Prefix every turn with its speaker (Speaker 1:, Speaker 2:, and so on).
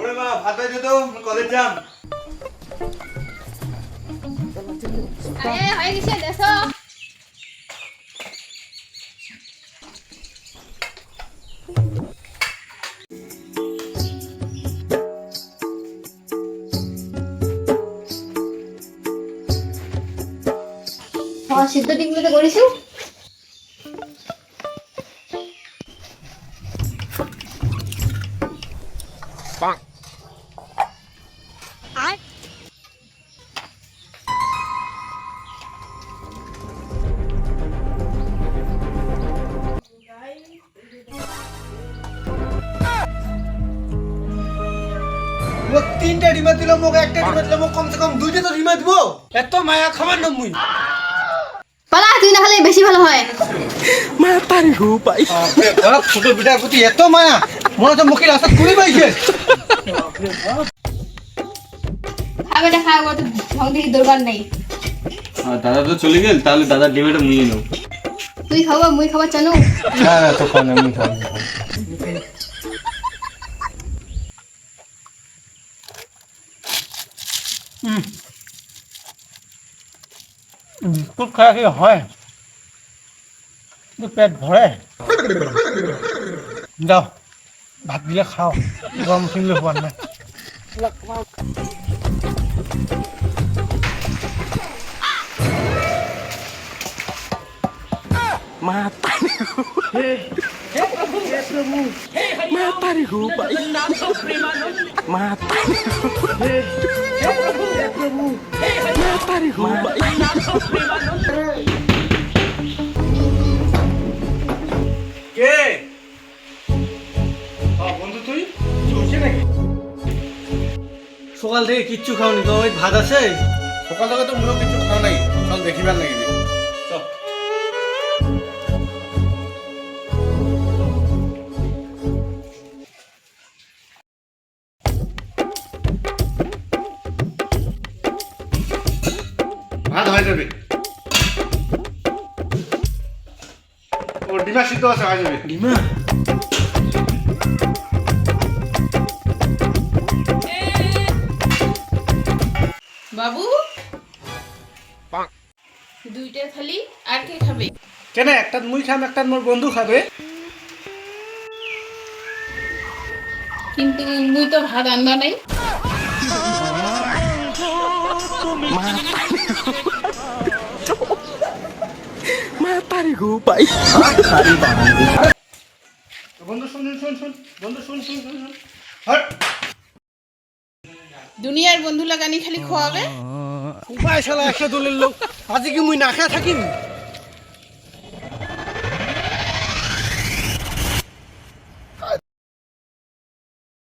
Speaker 1: ওরে মা ভাত হয়েছে তো কলেজ যাম।
Speaker 2: আরে হয়ে গেছে দেখো। সিদ্ধ ডিমগুলো তো করেছো?
Speaker 1: ও তিনটা ডিমা দিল মোক একটা ডিমা দিল মোক কমসে কম দুইটা তো ডিমা দিব। এত মায়া খাবার না মুই।
Speaker 2: পালা তুই না হলে বেশি ভালো হয়।
Speaker 3: মা তারি গো পাই
Speaker 1: বাবা ছোট বিটার প্রতি এত মায়া মনে তো মুখের আশা কুড়ি পাইছে।
Speaker 2: খাবে না খাবে তো ঢং দেখি দরকার নেই।
Speaker 4: দাদা তো চলে গেল, তাহলে দাদার ডিমেটা মুইয়ে নেব।
Speaker 2: তুই খাবো মুই খাবার জানো?
Speaker 1: না না তো খান আমি খাবো।
Speaker 5: বিস্কুট খাওয়া কি হয়? পেট ভরে যাও ভাত দিয়ে খাও, গরম উঠিলে হোৱা নাই।
Speaker 3: মা তারি মা তারি গো পাই মা তারি মা তারি গো পাই
Speaker 1: কে বন্ধু তুই চলছে নাকি?
Speaker 5: সকাল থেকে কিচ্ছু খাওনি তো? ওই ভাত আছে?
Speaker 1: সকাল থেকে তো মূলত কিছু খাও নাই, চল দেখিবার লাগিবি। চল ভাত হয়ে যাবে। ও ডিমা সিদ্ধ আছে, হয়ে যাবে।
Speaker 5: ডিমা
Speaker 6: বাবু দুইটা থালি আর কে খাবে?
Speaker 5: কেন? একটা মুই খাম, একটা মোর বন্ধু খাবে।
Speaker 6: কিন্তু মুই তো ভাত আন্দা নাই।
Speaker 3: মা তারি গো পাই
Speaker 1: বন্ধু শুন শুন শুন বন্ধু শুন শুন শুন শুন হট।
Speaker 6: দুনিয়ার বন্ধু লাগানি খালি খোয়াবে।
Speaker 5: উপায় শালা একটা দলের লোক, আজি কি মুই না খেয়ে থাকিম?